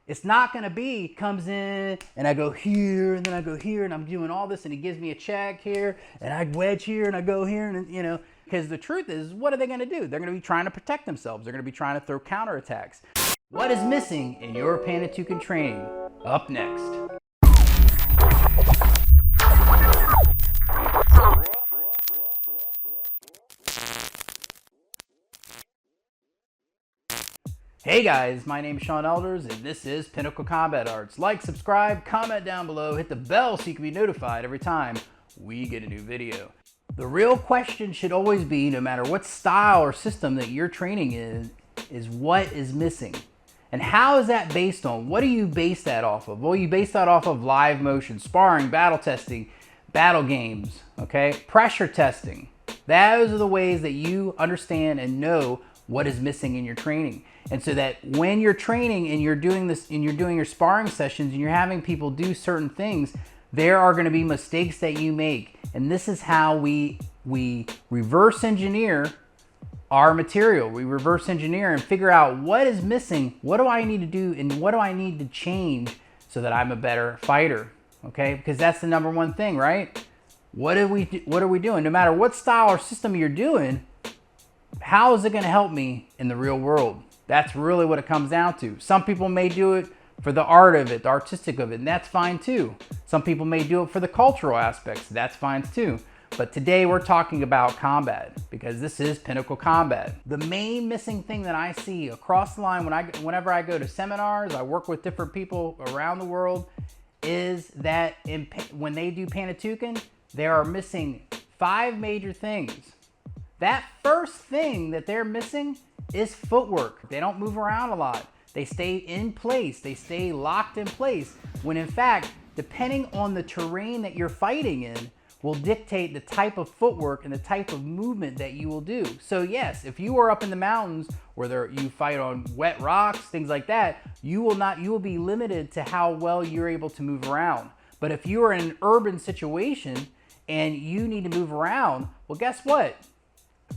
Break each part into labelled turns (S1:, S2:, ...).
S1: It's not going to be comes in and I go here and then I go here and I'm doing all this and he gives me a check here and I wedge here and I go here and, you know, because the truth is, what are they going to do? They're going to be trying to protect themselves. They're going to be trying to throw counterattacks. What is missing in your Panantukan training? Up next. Hey guys, my name is Sean Elders and this is Pinnacle Combat Arts. Like, subscribe, comment down below, hit the bell so you can be notified every time we get a new video. The real question should always be, no matter what style or system that you're training in, is what is missing? And how is that based on? What do you base that off of? Well, you base that off of live motion, sparring, battle testing, battle games, okay? Pressure testing. Those are the ways that you understand and know what is missing in your training. And so that when you're training and you're doing this and you're doing your sparring sessions and you're having people do certain things, there are going to be mistakes that you make. And this is how we reverse engineer our material. We reverse engineer and figure out what is missing, what do I need to do, and what do I need to change so that I'm a better fighter, okay? Because that's the number one thing, right? What are we doing? No matter what style or system you're doing, how is it going to help me in the real world? That's really what it comes down to. Some people may do it for the art of it, the artistic of it, and that's fine too. Some people may do it for the cultural aspects. That's fine too. But today we're talking about combat because this is Pinnacle Combat. The main missing thing that I see across the line whenever I go to seminars, I work with different people around the world, is that when they do Panantukan, they are missing 5 major things. That first thing that they're missing is footwork. They don't move around a lot. They stay in place. They stay locked in place. When in fact, depending on the terrain that you're fighting in, will dictate the type of footwork and the type of movement that you will do. So yes, if you are up in the mountains where you fight on wet rocks, things like that, you will be limited to how well you're able to move around. But if you are in an urban situation and you need to move around, well, guess what?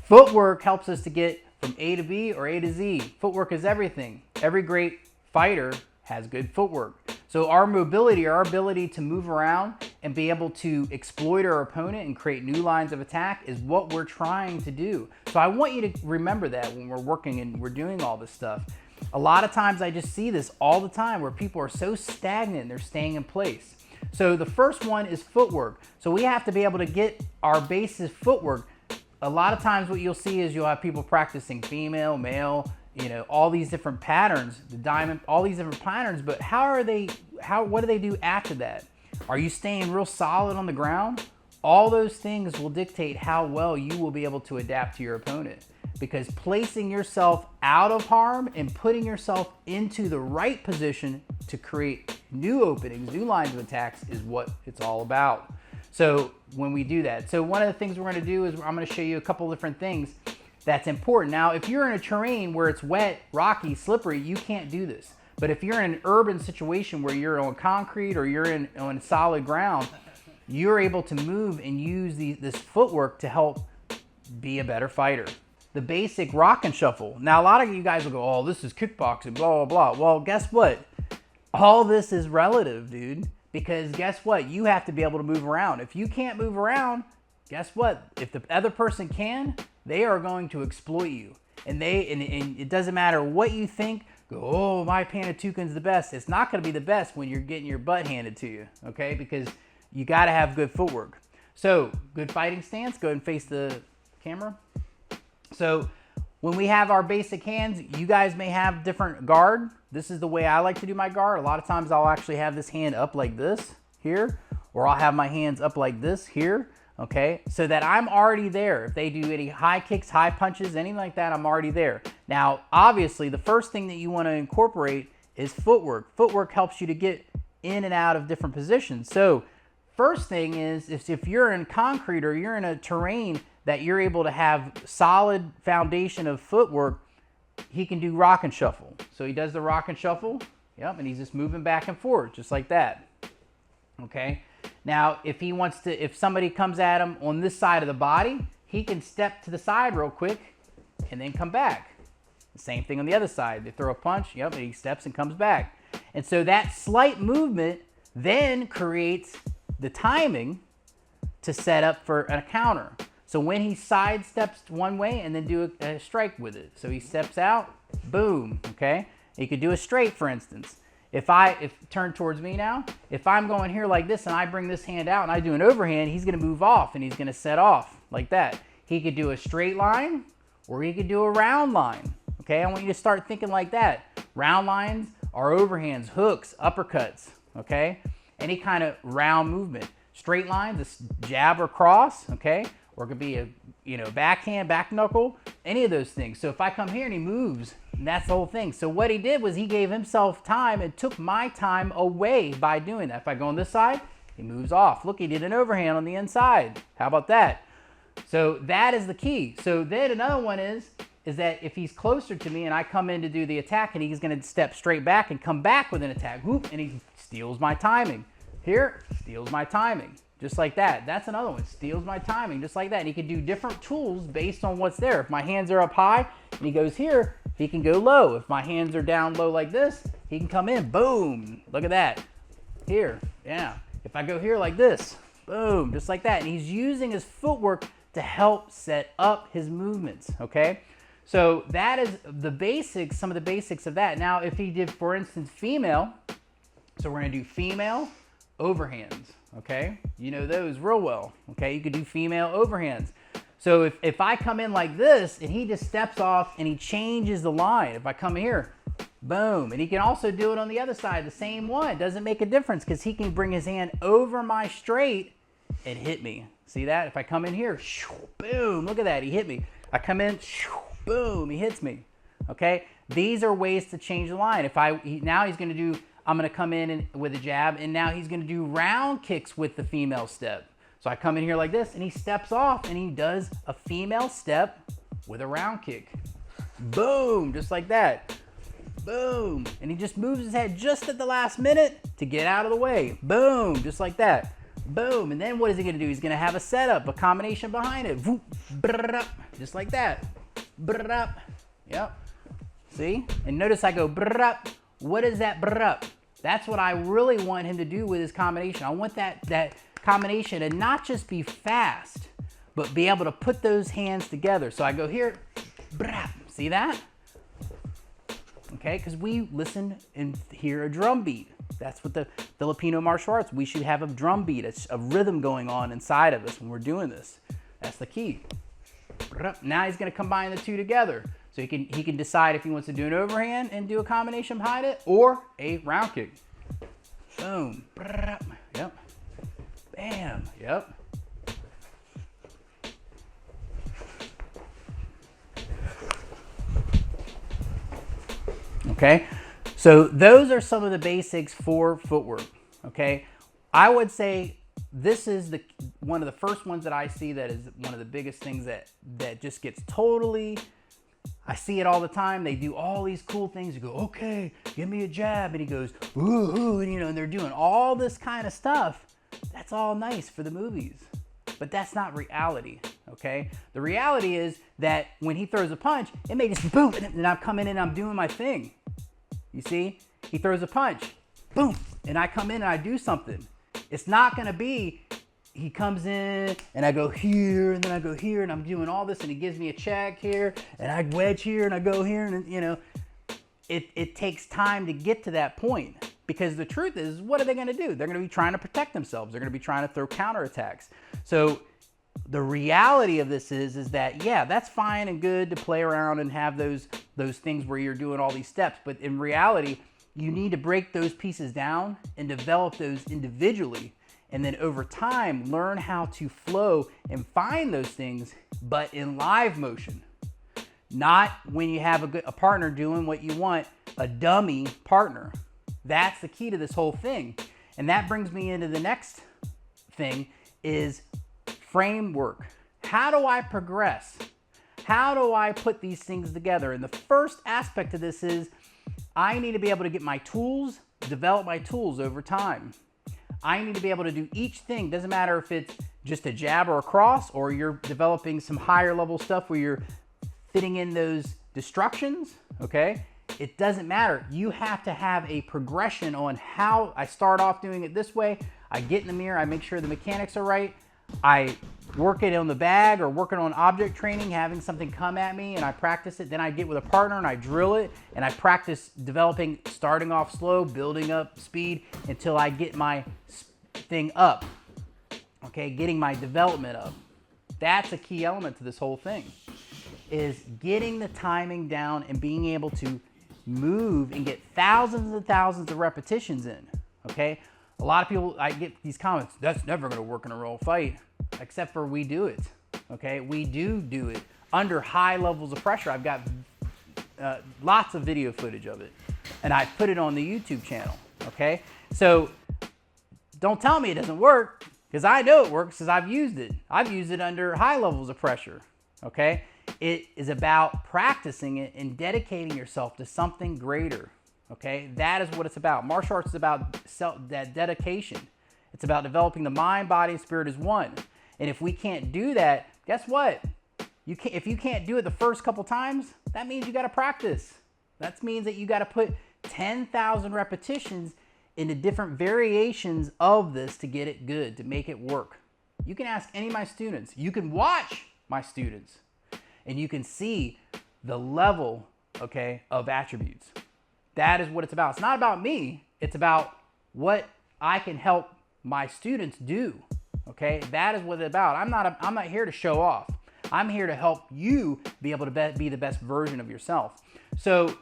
S1: Footwork helps us to get from A to B or A to Z. Footwork is everything. Every great fighter has good footwork. So our mobility, our ability to move around and be able to exploit our opponent and create new lines of attack is what we're trying to do. So I want you to remember that when we're working and we're doing all this stuff. A lot of times I just see this all the time where people are so stagnant, they're staying in place. So the first one is footwork. So we have to be able to get our basis footwork. A lot of times what you'll see is you'll have people practicing female, male, you know, all these different patterns, the diamond, all these different patterns, but what do they do after that? Are you staying real solid on the ground? All those things will dictate how well you will be able to adapt to your opponent, because placing yourself out of harm and putting yourself into the right position to create new openings, new lines of attacks is what it's all about. So when we do that, so one of the things we're going to do is I'm going to show you a couple different things that's important. Now, if you're in a terrain where it's wet, rocky, slippery, you can't do this. But if you're in an urban situation where you're on concrete or you're on solid ground, you're able to move and use this footwork to help be a better fighter. The basic rock and shuffle. Now, a lot of you guys will go, oh, this is kickboxing, blah, blah, blah. Well, guess what? All this is relative, dude. Because guess what? You have to be able to move around. If you can't move around, guess what? If the other person can, they are going to exploit you. And it doesn't matter what you think, go, oh, my Panantukan's the best. It's not going to be the best when you're getting your butt handed to you, okay? Because you got to have good footwork. So, good fighting stance. Go ahead and face the camera. So, when we have our basic hands, you guys may have different guard. This is the way I like to do my guard. A lot of times I'll actually have this hand up like this here, or I'll have my hands up like this here, okay? So that I'm already there. If they do any high kicks, high punches, anything like that, I'm already there. Now, obviously, the first thing that you want to incorporate is footwork. Footwork helps you to get in and out of different positions. So first thing is if you're in concrete or you're in a terrain that you're able to have solid foundation of footwork, he can do rock and shuffle. So he does the rock and shuffle, yep, and he's just moving back and forth, just like that, okay? Now, if somebody comes at him on this side of the body, he can step to the side real quick and then come back. The same thing on the other side. They throw a punch, yep, and he steps and comes back. And so that slight movement then creates the timing to set up for a counter. So when he sidesteps one way and then do a strike with it. So he steps out, boom, okay? He could do a straight, for instance. If turn towards me now, if I'm going here like this and I bring this hand out and I do an overhand, he's gonna move off and he's gonna set off like that. He could do a straight line or he could do a round line, okay? I want you to start thinking like that. Round lines are overhands, hooks, uppercuts, okay? Any kind of round movement. Straight lines, a jab or cross, okay? Or it could be a backhand, back knuckle, any of those things. So if I come here and he moves, and that's the whole thing. So what he did was he gave himself time and took my time away by doing that. If I go on this side, he moves off. Look, he did an overhand on the inside. How about that? So that is the key. So then another one is that if he's closer to me and I come in to do the attack and he's gonna step straight back and come back with an attack, whoop, and he steals my timing. Here, steals my timing. Just like that. That's another one. Steals my timing, just like that. And he can do different tools based on what's there. If my hands are up high and he goes here, he can go low. If my hands are down low like this, he can come in. Boom. Look at that. Here. Yeah. If I go here like this, boom, just like that. And he's using his footwork to help set up his movements. Okay. So that is the basics, some of the basics of that. Now, if he did, for instance, female, so we're going to do female overhands. Okay, you know those real well. Okay, you could do female overhands. So if I come in like this and he just steps off and he changes the line, if I come here, boom, and he can also do it on the other side, the same one. Doesn't make a difference because he can bring his hand over my straight and hit me. See that? If I come in here, boom, look at that, he hit me. I come in, boom, he hits me. Okay, these are ways to change the line. Now he's going to do. I'm going to come in with a jab, and now he's going to do round kicks with the female step. So I come in here like this, and he steps off, and he does a female step with a round kick. Boom, just like that. Boom. And he just moves his head just at the last minute to get out of the way. Boom, just like that. Boom. And then what is he going to do? He's going to have a setup, a combination behind it. Just like that. Yep. See? And notice I go. What is that? That's what I really want him to do with his combination. I want that combination to not just be fast, but be able to put those hands together. So I go here, see that? Okay, because we listen and hear a drum beat. That's what the Filipino martial arts, we should have a drum beat, a rhythm going on inside of us when we're doing this. That's the key. Now he's gonna combine the two together. So he can decide if he wants to do an overhand and do a combination behind it or a round kick. Boom. Yep. Bam. Yep. Okay. So those are some of the basics for footwork. Okay. I would say this is one of the first ones that I see that is one of the biggest things that just gets totally. I see it all the time. They do all these cool things. You go, okay, give me a jab. And he goes, ooh, and, and they're doing all this kind of stuff. That's all nice for the movies. But that's not reality, okay? The reality is that when he throws a punch, it may just boom, and I'm coming in and I'm doing my thing. You see? He throws a punch, boom, and I come in and I do something. It's not going to be he comes in and I go here and then I go here and I'm doing all this and he gives me a check here and I wedge here and I go here and it takes time to get to that point because the truth is, what are they going to do? They're going to be trying to protect themselves. They're going to be trying to throw counterattacks. So the reality of this is that, yeah, that's fine and good to play around and have those things where you're doing all these steps. But in reality, you need to break those pieces down and develop those individually. And then over time, learn how to flow and find those things, but in live motion. Not when you have a partner doing what you want, a dummy partner. That's the key to this whole thing. And that brings me into the next thing is framework. How do I progress? How do I put these things together? And the first aspect of this is I need to be able to get my tools, develop my tools over time. I need to be able to do each thing. Doesn't matter if it's just a jab or a cross or you're developing some higher level stuff where you're fitting in those destructions, okay? It doesn't matter. You have to have a progression on how I start off doing it this way. I get in the mirror, I make sure the mechanics are right. I work it on the bag or working on object training, having something come at me and I practice it. Then I get with a partner and I drill it and I practice developing, starting off slow, building up speed until I get my thing up. Okay, getting my development up. That's a key element to this whole thing, is getting the timing down and being able to move and get thousands and thousands of repetitions in, okay? A lot of people, I get these comments, that's never gonna work in a real fight, except for we do it, okay? We do it under high levels of pressure. I've got lots of video footage of it, and I put it on the YouTube channel, okay? So don't tell me it doesn't work, because I know it works because I've used it. I've used it under high levels of pressure, okay? It is about practicing it and dedicating yourself to something greater, okay? That is what it's about. Martial arts is about that dedication. It's about developing the mind, body, and spirit as one. And if we can't do that, guess what? If you can't do it the first couple times, that means you got to practice. That means that you got to put 10,000 repetitions into different variations of this to get it good, to make it work. You can ask any of my students. You can watch my students, and you can see the level, okay, of attributes. That is what it's about. It's not about me. It's about what I can help my students do, okay? That is what it's about. I'm not here to show off. I'm here to help you be able to be the best version of yourself. So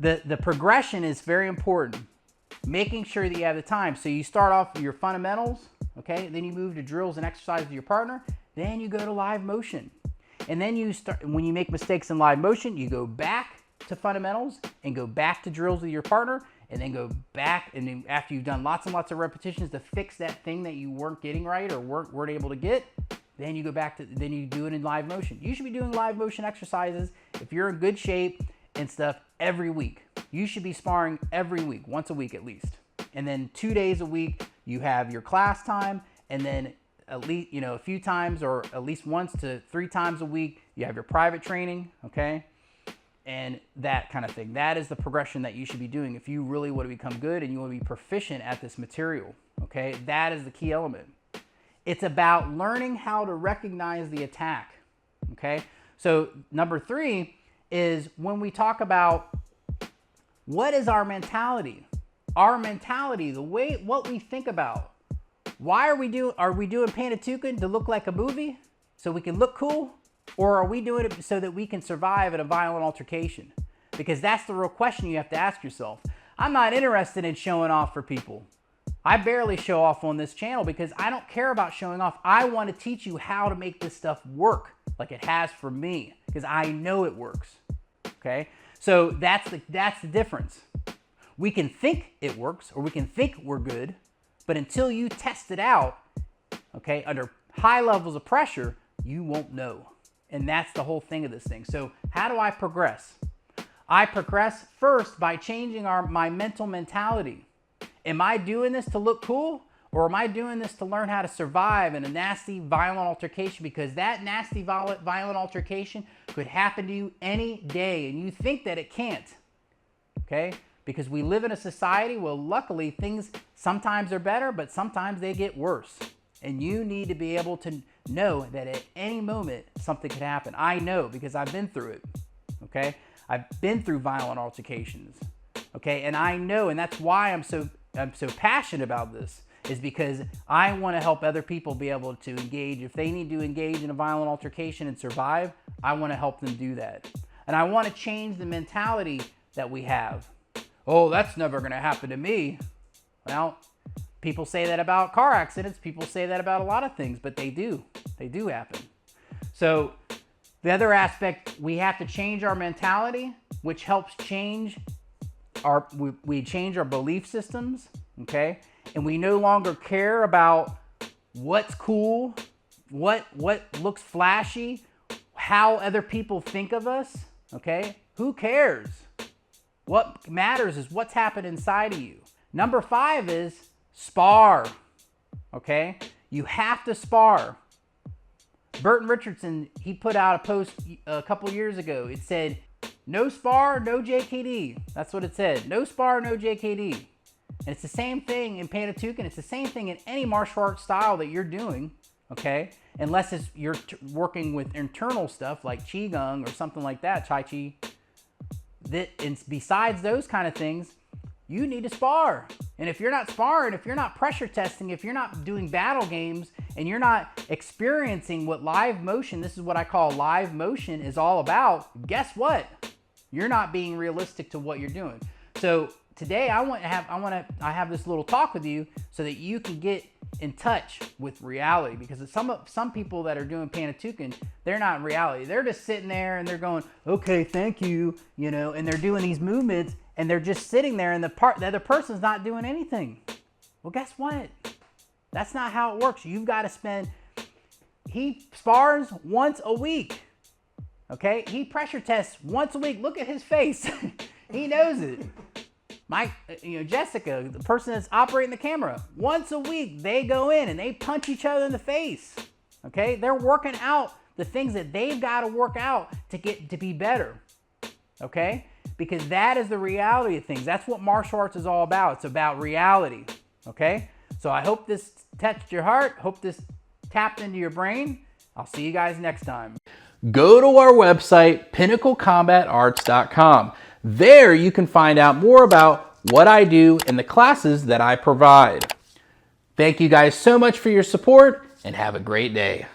S1: the progression is very important. Making sure that you have the time. So you start off with your fundamentals, okay? Then you move to drills and exercise with your partner. Then you go to live motion. And then you start, when you make mistakes in live motion, you go back to fundamentals and go back to drills with your partner, and then go back, and then after you've done lots and lots of repetitions to fix that thing that you weren't getting right or weren't able to get, then you go back to, then you do it in live motion. You should be doing live motion exercises if you're in good shape and stuff every week. You should be sparring every week, once a week at least. And then 2 days a week, you have your class time, and then at least, you know, a few times or at least once to 3 times a week, you have your private training, okay? And that kind of thing. That is the progression that you should be doing if you really want to become good and you want to be proficient at this material, okay? That is the key element. It's about learning how to recognize the attack, okay? So number 3 is when we talk about what is our mentality? Our mentality, the way, what we think about. Why are we doing Panatukan to look like a movie so we can look cool? Or are we doing it so that we can survive in a violent altercation? Because that's the real question you have to ask yourself. I'm not interested in showing off for people. I barely show off on this channel because I don't care about showing off. I want to teach you how to make this stuff work like it has for me, because I know it works, okay? So that's the difference. We can think it works, or we can think we're good, but until you test it out, okay, under high levels of pressure, you won't know. And that's the whole thing of this thing. So how do I progress? I progress first by changing my mental mentality. Am I doing this to look cool? Or am I doing this to learn how to survive in a nasty, violent altercation? Because that nasty, violent altercation could happen to you any day, and you think that it can't, okay? Because we live in a society where luckily things sometimes are better, but sometimes they get worse. And you need to be able to know that at any moment something could happen. I know because I've been through it, okay? I've been through violent altercations, okay? And I know, and that's why I'm so passionate about this, is because I want to help other people be able to engage. If they need to engage in a violent altercation and survive, I want to help them do that. And I want to change the mentality that we have. Oh, that's never going to happen to me. Well, people say that about car accidents. People say that about a lot of things, but they do. They do happen. So the other aspect, we have to change our mentality, which helps change we change our belief systems, okay? And we no longer care about what's cool, what looks flashy, how other people think of us, okay? Who cares? What matters is what's happened inside of you. Number 5 is spar, okay? You have to spar. Burton Richardson, he put out a post a couple years ago. It said, No spar, no JKD. That's what it said. No spar, no JKD. And it's the same thing in Panantukan. It's the same thing in any martial arts style that you're doing, okay? Unless you're working with internal stuff like Qigong or something like that, Tai Chi. Besides those kind of things, you need to spar. And if you're not sparring, if you're not pressure testing, if you're not doing battle games, and you're not experiencing what live motion, this is what I call live motion, is all about, guess what? You're not being realistic to what you're doing. So today I have this little talk with you so that you can get in touch with reality, because some people that are doing Panantukan, they're not in reality. They're just sitting there and they're going, okay, thank you, you know, and they're doing these movements and they're just sitting there and the other person's not doing anything. Well, guess what? That's not how it works. You've got to he spars once a week. Okay? He pressure tests once a week. Look at his face. He knows it. Jessica, the person that's operating the camera, once a week they go in and they punch each other in the face. Okay? They're working out the things that they've got to work out to be better. Okay? Because that is the reality of things. That's what martial arts is all about. It's about reality. Okay? So I hope this touched your heart. Hope this tapped into your brain. I'll see you guys next time. Go to our website, pinnaclecombatarts.com. There you can find out more about what I do and the classes that I provide. Thank you guys so much for your support and have a great day.